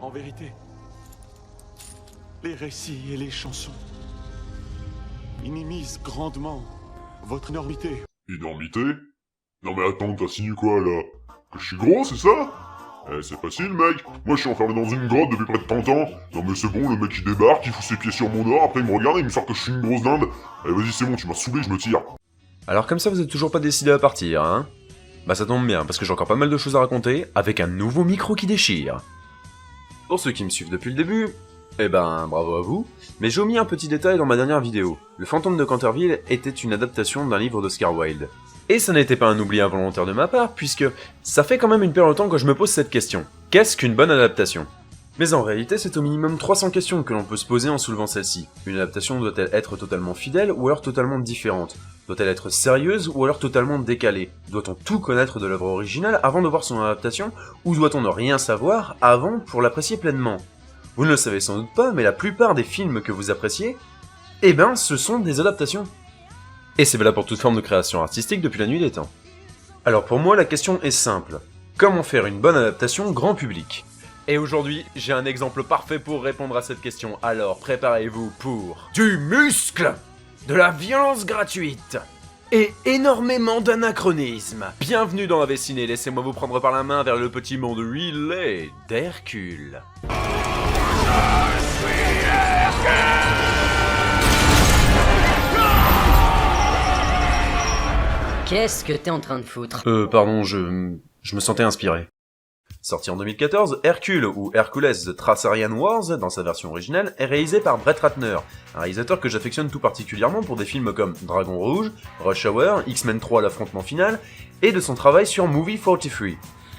En vérité, les récits et les chansons minimisent grandement votre énormité. Énormité? Non mais attends, t'insinues quoi là? Que je suis gros, c'est ça? Eh, c'est facile mec, moi je suis enfermé dans une grotte depuis près de 30 ans. Non mais c'est bon, le mec il débarque, il fout ses pieds sur mon or, après il me regarde et il me sort que je suis une grosse dinde. Allez vas-y c'est bon, tu m'as saoulé, je me tire. Alors comme ça vous êtes toujours pas décidé à partir, hein? Bah ça tombe bien, parce que j'ai encore pas mal de choses à raconter, avec un nouveau micro qui déchire. Pour ceux qui me suivent depuis le début, eh ben bravo à vous, mais j'ai omis un petit détail dans ma dernière vidéo. Le fantôme de Canterville était une adaptation d'un livre d'Oscar Wilde. Et ça n'était pas un oubli involontaire de ma part, puisque ça fait quand même une paire de temps que je me pose cette question. Qu'est-ce qu'une bonne adaptation? Mais en réalité, c'est au minimum 300 questions que l'on peut se poser en soulevant celle-ci. Une adaptation doit-elle être totalement fidèle ou alors totalement différente? Doit-elle être sérieuse ou alors totalement décalée? Doit-on tout connaître de l'œuvre originale avant de voir son adaptation, ou doit-on ne rien savoir avant pour l'apprécier pleinement? Vous ne le savez sans doute pas, mais la plupart des films que vous appréciez, eh ben, ce sont des adaptations. Et c'est valable pour toute forme de création artistique depuis la nuit des temps. Alors pour moi, la question est simple. Comment faire une bonne adaptation grand public? Et aujourd'hui, j'ai un exemple parfait pour répondre à cette question, alors préparez-vous pour... du muscle, de la violence gratuite et énormément d'anachronismes. Bienvenue dans AV Ciné, laissez-moi vous prendre par la main vers le petit monde huilé d'Hercule. Qu'est-ce que t'es en train de foutre? Pardon, je me sentais inspiré. Sorti en 2014, Hercule, ou Hercules The Thrassarian Wars, dans sa version originale, est réalisé par Brett Ratner, un réalisateur que j'affectionne tout particulièrement pour des films comme Dragon Rouge, Rush Hour, X-Men 3 l'affrontement final, et de son travail sur Movie 43.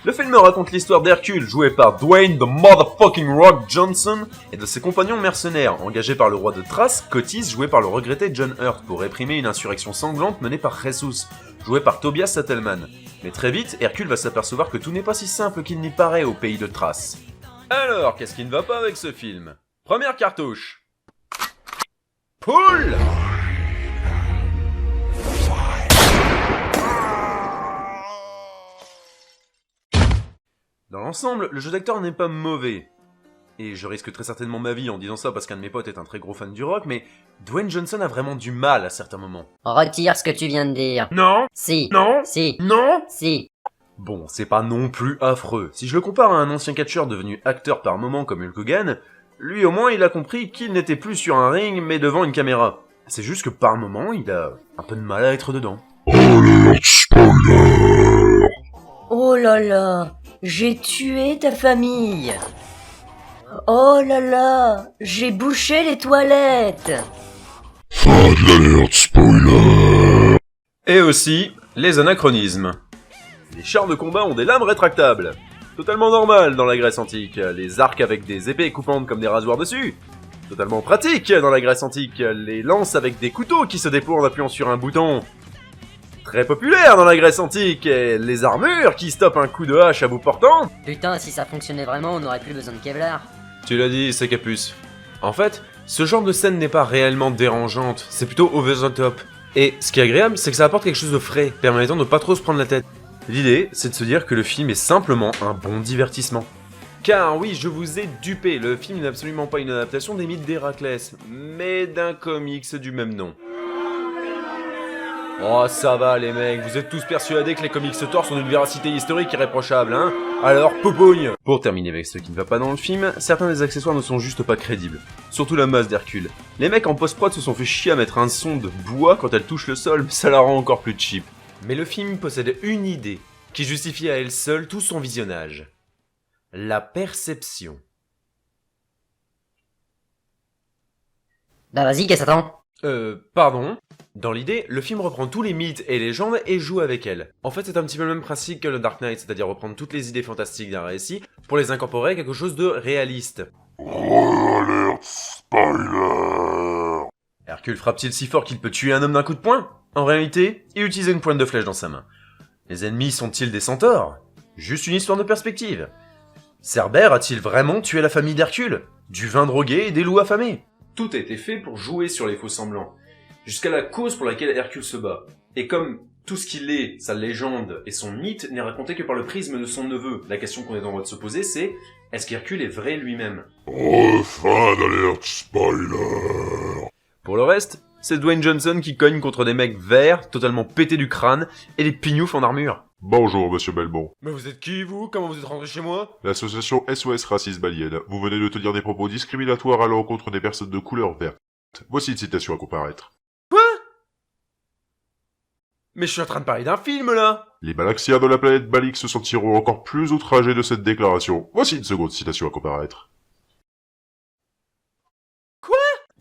Le film raconte l'histoire d'Hercule, joué par Dwayne the Motherfucking Rock Johnson, et de ses compagnons mercenaires, engagés par le roi de Thrace, Cotys, joué par le regretté John Hurt, pour réprimer une insurrection sanglante menée par Jesus, joué par Tobias Sattelman. Mais très vite, Hercule va s'apercevoir que tout n'est pas si simple qu'il n'y paraît au pays de Thrace. Alors, qu'est-ce qui ne va pas avec ce film? Première cartouche. Poule! Dans l'ensemble, le jeu d'acteur n'est pas mauvais. Et je risque très certainement ma vie en disant ça parce qu'un de mes potes est un très gros fan du rock, mais Dwayne Johnson a vraiment du mal à certains moments. Retire ce que tu viens de dire. Non! Si. Non! Si. Non! Si. Bon, c'est pas non plus affreux. Si je le compare à un ancien catcheur devenu acteur par moments comme Hulk Hogan, lui au moins il a compris qu'il n'était plus sur un ring mais devant une caméra. C'est juste que par moments il a un peu de mal à être dedans. Alerte spoiler! Oh là là, j'ai tué ta famille. Oh là là, j'ai bouché les toilettes. Fin de l'alerte spoiler! Et aussi, les anachronismes. Les chars de combat ont des lames rétractables. Totalement normal dans la Grèce antique. Les arcs avec des épées coupantes comme des rasoirs dessus. Totalement pratique dans la Grèce antique. Les lances avec des couteaux qui se déploient en appuyant sur un bouton. Très populaire dans la Grèce antique. Et les armures qui stoppent un coup de hache à bout portant. Putain, si ça fonctionnait vraiment, on n'aurait plus besoin de Kevlar. Tu l'as dit, c'est Capus. En fait, ce genre de scène n'est pas réellement dérangeante, c'est plutôt over the top. Et ce qui est agréable, c'est que ça apporte quelque chose de frais, permettant de pas trop se prendre la tête. L'idée, c'est de se dire que le film est simplement un bon divertissement. Car oui, je vous ai dupé, le film n'est absolument pas une adaptation des mythes d'Héraclès, mais d'un comics du même nom. Oh ça va les mecs, vous êtes tous persuadés que les comics Thor sont d'une véracité historique irréprochable, hein? Alors popogne! Pour terminer avec ce qui ne va pas dans le film, certains des accessoires ne sont juste pas crédibles. Surtout la masse d'Hercule. Les mecs en post-prod se sont fait chier à mettre un son de bois quand elle touche le sol, mais ça la rend encore plus cheap. Mais le film possède une idée, qui justifie à elle seule tout son visionnage. La perception. Bah vas-y, qu'est-ce que t'attends? Pardon? Dans l'idée, le film reprend tous les mythes et légendes et joue avec elles. En fait, c'est un petit peu le même principe que le Dark Knight, c'est-à-dire reprendre toutes les idées fantastiques d'un récit pour les incorporer à quelque chose de réaliste. Alerte spoiler! Hercule frappe-t-il si fort qu'il peut tuer un homme d'un coup de poing? En réalité, il utilise une pointe de flèche dans sa main. Les ennemis sont-ils des centaures? Juste une histoire de perspective. Cerbère a-t-il vraiment tué la famille d'Hercule? Du vin drogué et des loups affamés? Tout a été fait pour jouer sur les faux semblants, jusqu'à la cause pour laquelle Hercule se bat. Et comme tout ce qu'il est, sa légende et son mythe n'est raconté que par le prisme de son neveu, la question qu'on est en train de se poser c'est est-ce qu'Hercule est vrai lui-même? Oh, fin d'alerte spoiler. Pour le reste, c'est Dwayne Johnson qui cogne contre des mecs verts, totalement pétés du crâne, et des pignoufs en armure. Bonjour, monsieur Belbon. Mais vous êtes qui, vous? Comment vous êtes rentré chez moi? L'association SOS Racisme Alien. Vous venez de tenir des propos discriminatoires à l'encontre des personnes de couleur verte. Voici une citation à comparaître. Mais je suis en train de parler d'un film, là! Les Malaxiens de la planète Balik se sentiront encore plus outragés de cette déclaration. Voici une seconde citation à comparaître.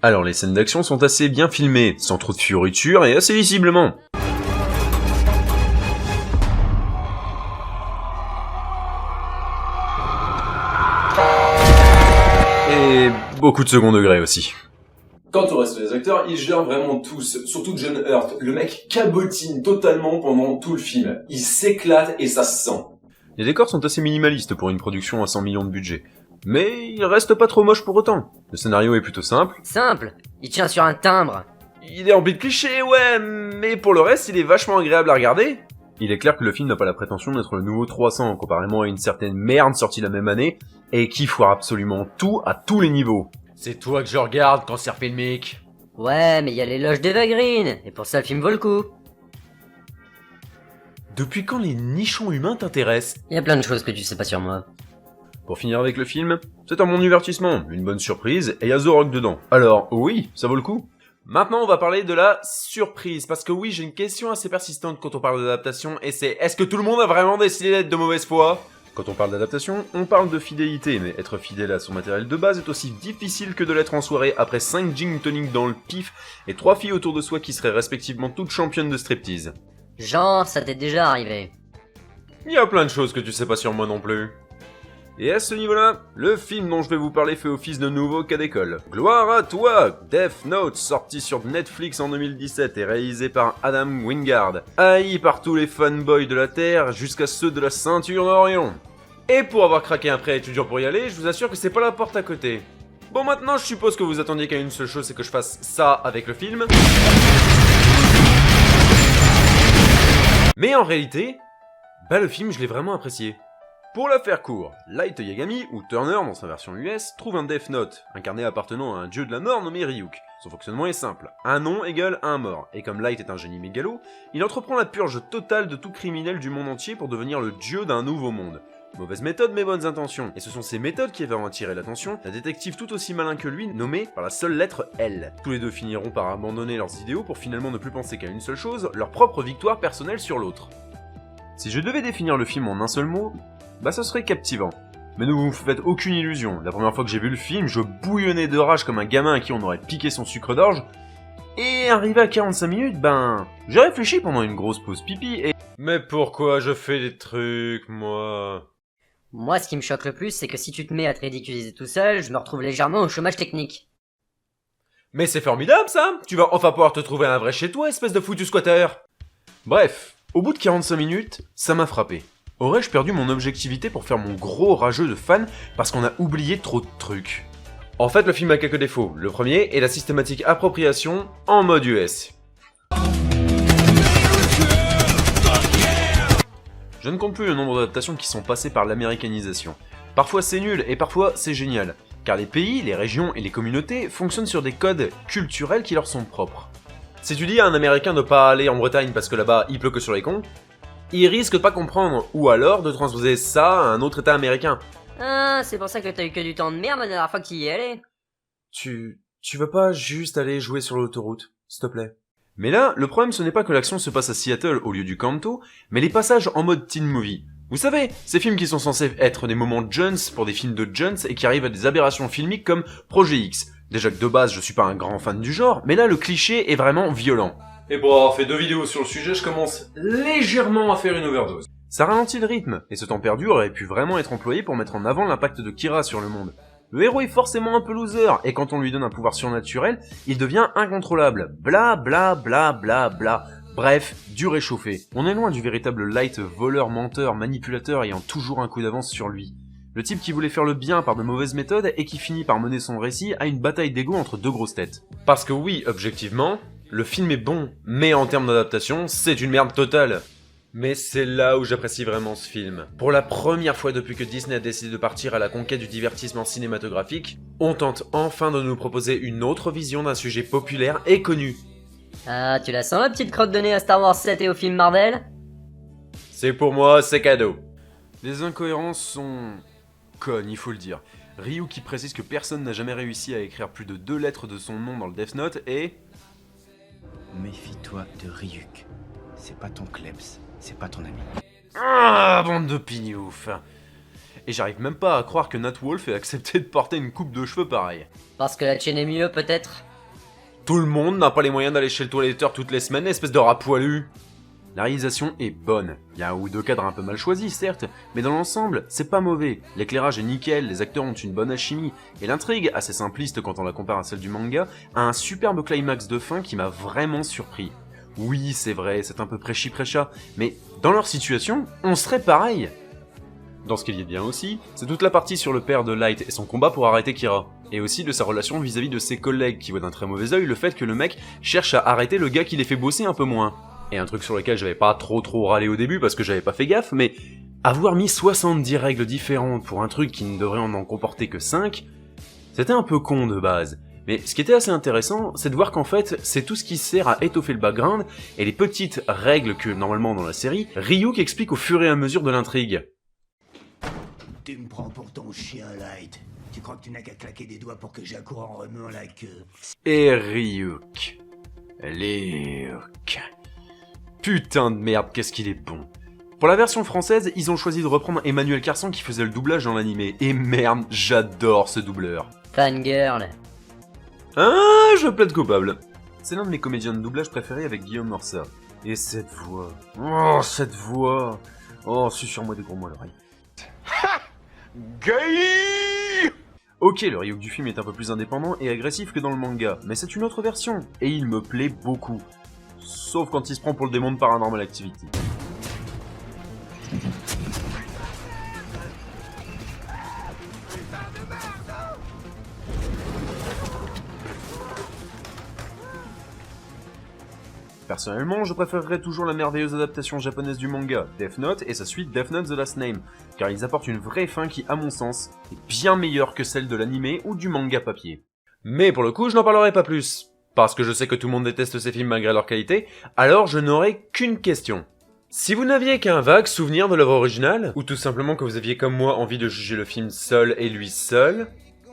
Alors les scènes d'action sont assez bien filmées, sans trop de fioritures et assez visiblement. Et beaucoup de second degré aussi. Quant au reste des acteurs, ils gèrent vraiment tous, surtout John Hurt. Le mec cabotine totalement pendant tout le film. Il s'éclate et ça se sent. Les décors sont assez minimalistes pour une production à 100 millions de budget. Mais il reste pas trop moche pour autant. Le scénario est plutôt simple. Simple, il tient sur un timbre. Il est rempli de clichés, ouais, mais pour le reste, il est vachement agréable à regarder. Il est clair que le film n'a pas la prétention d'être le nouveau 300, comparément à une certaine merde sortie la même année, et qui foire absolument tout à tous les niveaux. C'est toi que je regarde, cancer filmique. Ouais, mais il y a l'éloge d'Eva Green, et pour ça le film vaut le coup. Depuis quand les nichons humains t'intéressent? Il y a plein de choses que tu sais pas sur moi. Pour finir avec le film, c'est un bon divertissement, une bonne surprise, et y a The Rock dedans. Alors, oui, ça vaut le coup. Maintenant, on va parler de la surprise, parce que oui, j'ai une question assez persistante quand on parle d'adaptation, et c'est, est-ce que tout le monde a vraiment décidé d'être de mauvaise foi? Quand on parle d'adaptation, on parle de fidélité, mais être fidèle à son matériel de base est aussi difficile que de l'être en soirée après 5 gin tonic dans le pif et 3 filles autour de soi qui seraient respectivement toutes championnes de striptease. Genre, ça t'est déjà arrivé. Il y a plein de choses que tu sais pas sur moi non plus. Et à ce niveau-là, le film dont je vais vous parler fait office de nouveau cas d'école. Gloire à toi! Death Note, sorti sur Netflix en 2017 et réalisé par Adam Wingard, haï par tous les fanboys de la Terre jusqu'à ceux de la ceinture d'Orion. Et pour avoir craqué un prêt étudiant pour y aller, je vous assure que c'est pas la porte à côté. Bon, maintenant je suppose que vous attendiez qu'à une seule chose, c'est que je fasse ça avec le film. Mais en réalité, le film je l'ai vraiment apprécié. Pour la faire court, Light Yagami, ou Turner dans sa version US, trouve un Death Note, incarné appartenant à un dieu de la mort nommé Ryuk. Son fonctionnement est simple, un nom égale un mort, et comme Light est un génie mégalo, il entreprend la purge totale de tout criminel du monde entier pour devenir le dieu d'un nouveau monde. Mauvaise méthode mais bonnes intentions, et ce sont ces méthodes qui vont attirer l'attention d'un détective tout aussi malin que lui, nommé par la seule lettre L. Tous les deux finiront par abandonner leurs idéaux pour finalement ne plus penser qu'à une seule chose, leur propre victoire personnelle sur l'autre. Si je devais définir le film en un seul mot, ça serait captivant. Mais ne vous faites aucune illusion, la première fois que j'ai vu le film, je bouillonnais de rage comme un gamin à qui on aurait piqué son sucre d'orge, et arrivé à 45 minutes, j'ai réfléchi pendant une grosse pause pipi et... Mais pourquoi je fais des trucs, moi? Moi, ce qui me choque le plus, c'est que si tu te mets à te ridiculiser tout seul, je me retrouve légèrement au chômage technique. Mais c'est formidable, ça! Tu vas enfin pouvoir te trouver un vrai chez toi, espèce de foutu squatter! Bref, au bout de 45 minutes, ça m'a frappé. Aurais-je perdu mon objectivité pour faire mon gros rageux de fan parce qu'on a oublié trop de trucs? En fait, le film a quelques défauts. Le premier est la systématique appropriation en mode US. Je ne compte plus le nombre d'adaptations qui sont passées par l'américanisation. Parfois c'est nul et parfois c'est génial, car les pays, les régions et les communautés fonctionnent sur des codes culturels qui leur sont propres. Si tu dis à un américain de pas aller en Bretagne parce que là-bas il pleut que sur les cons, il risque de pas comprendre, ou alors de transposer ça à un autre état américain. Ah, c'est pour ça que t'as eu que du temps de merde la dernière fois que tu y es allé. Tu veux pas juste aller jouer sur l'autoroute, s'il te plaît? Mais là, le problème ce n'est pas que l'action se passe à Seattle au lieu du Kanto, mais les passages en mode teen movie. Vous savez, ces films qui sont censés être des moments Jones pour des films de Jones et qui arrivent à des aberrations filmiques comme Projet X. Déjà que de base je suis pas un grand fan du genre, mais là le cliché est vraiment violent. Et pour avoir fait 2 vidéos sur le sujet, je commence légèrement à faire une overdose. Ça ralentit le rythme, et ce temps perdu aurait pu vraiment être employé pour mettre en avant l'impact de Kira sur le monde. Le héros est forcément un peu loser, et quand on lui donne un pouvoir surnaturel, il devient incontrôlable. Bla bla bla bla bla. Bref, du réchauffé. On est loin du véritable Light voleur, menteur, manipulateur ayant toujours un coup d'avance sur lui. Le type qui voulait faire le bien par de mauvaises méthodes et qui finit par mener son récit à une bataille d'ego entre 2 grosses têtes. Parce que oui, objectivement, le film est bon, mais en termes d'adaptation, c'est une merde totale. Mais c'est là où j'apprécie vraiment ce film. Pour la première fois depuis que Disney a décidé de partir à la conquête du divertissement cinématographique, on tente enfin de nous proposer une autre vision d'un sujet populaire et connu. Ah, tu la sens la petite crotte de nez à Star Wars 7 et au film Marvel? C'est pour moi, c'est cadeau. Les incohérences sont... connes, il faut le dire. Ryu qui précise que personne n'a jamais réussi à écrire plus de 2 lettres de son nom dans le Death Note et... Méfie-toi de Ryuk. C'est pas ton Klebs, c'est pas ton ami. Ah, bande de pignouf. Et j'arrive même pas à croire que Nat Wolff ait accepté de porter une coupe de cheveux pareille. Parce que la tienne est mieux, peut-être? Tout le monde n'a pas les moyens d'aller chez le toiletteur toutes les semaines, espèce de rat poilu. La réalisation est bonne. Il y a un ou deux cadres un peu mal choisis, certes, mais dans l'ensemble, c'est pas mauvais. L'éclairage est nickel, les acteurs ont une bonne alchimie, et l'intrigue, assez simpliste quand on la compare à celle du manga, a un superbe climax de fin qui m'a vraiment surpris. Oui, c'est vrai, c'est un peu prêchi-prêcha, mais dans leur situation, on serait pareil. Dans ce qu'il y a de bien aussi, c'est toute la partie sur le père de Light et son combat pour arrêter Kira. Et aussi de sa relation vis-à-vis de ses collègues qui voient d'un très mauvais œil le fait que le mec cherche à arrêter le gars qui les fait bosser un peu moins. Et un truc sur lequel j'avais pas trop râlé au début parce que j'avais pas fait gaffe, mais avoir mis 70 règles différentes pour un truc qui ne devrait en comporter que 5, c'était un peu con de base. Mais ce qui était assez intéressant, c'est de voir qu'en fait, c'est tout ce qui sert à étoffer le background et les petites règles que, normalement dans la série, Ryuk explique au fur et à mesure de l'intrigue. Tu me prends pour ton chien, Light. Tu crois que tu n'as qu'à claquer des doigts pour que j'accours en remuant la queue. Et Ryuk. Putain de merde, qu'est-ce qu'il est bon. Pour la version française, ils ont choisi de reprendre Emmanuel Carson qui faisait le doublage dans l'animé. Et merde, j'adore ce doubleur. Fangirl. Ah, je plaide coupable. C'est l'un de mes comédiens de doublage préférés avec Guillaume Morsa. Et cette voix. Oh, cette voix. Oh, susurre-moi des gros mots à l'oreille. Gay. Ok, le Ryuk du film est un peu plus indépendant et agressif que dans le manga, mais c'est une autre version, et il me plaît beaucoup. Sauf quand il se prend pour le démon de Paranormal Activity. Personnellement, je préférerais toujours la merveilleuse adaptation japonaise du manga, Death Note, et sa suite Death Note The Last Name, car ils apportent une vraie fin qui, à mon sens, est bien meilleure que celle de l'animé ou du manga papier. Mais pour le coup, je n'en parlerai pas plus, parce que je sais que tout le monde déteste ces films malgré leur qualité, alors je n'aurai qu'une question. Si vous n'aviez qu'un vague souvenir de l'œuvre originale, ou tout simplement que vous aviez comme moi envie de juger le film seul et lui seul,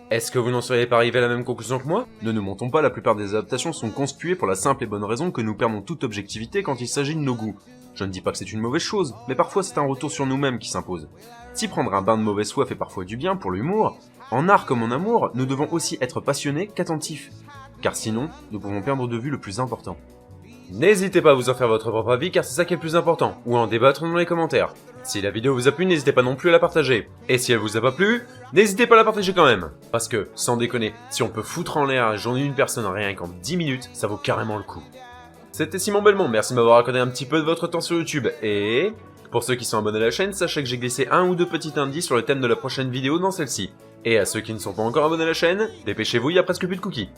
est-ce que vous n'en seriez pas arrivé à la même conclusion que moi? Ne nous mentons pas, la plupart des adaptations sont conspuées pour la simple et bonne raison que nous perdons toute objectivité quand il s'agit de nos goûts. Je ne dis pas que c'est une mauvaise chose, mais parfois c'est un retour sur nous-mêmes qui s'impose. Si prendre un bain de mauvaise foi fait parfois du bien pour l'humour, en art comme en amour, nous devons aussi être passionnés qu'attentifs. Car sinon, nous pouvons perdre de vue le plus important. N'hésitez pas à vous en faire votre propre avis car c'est ça qui est le plus important, ou à en débattre dans les commentaires. Si la vidéo vous a plu, n'hésitez pas non plus à la partager. Et si elle vous a pas plu, n'hésitez pas à la partager quand même. Parce que, sans déconner, si on peut foutre en l'air la journée d'une personne rien qu'en 10 minutes, ça vaut carrément le coup. C'était Simon Belmont, merci de m'avoir accordé un petit peu de votre temps sur YouTube, et... pour ceux qui sont abonnés à la chaîne, sachez que j'ai glissé un ou deux petits indices sur le thème de la prochaine vidéo dans celle-ci. Et à ceux qui ne sont pas encore abonnés à la chaîne, dépêchez-vous, il y a presque plus de cookies.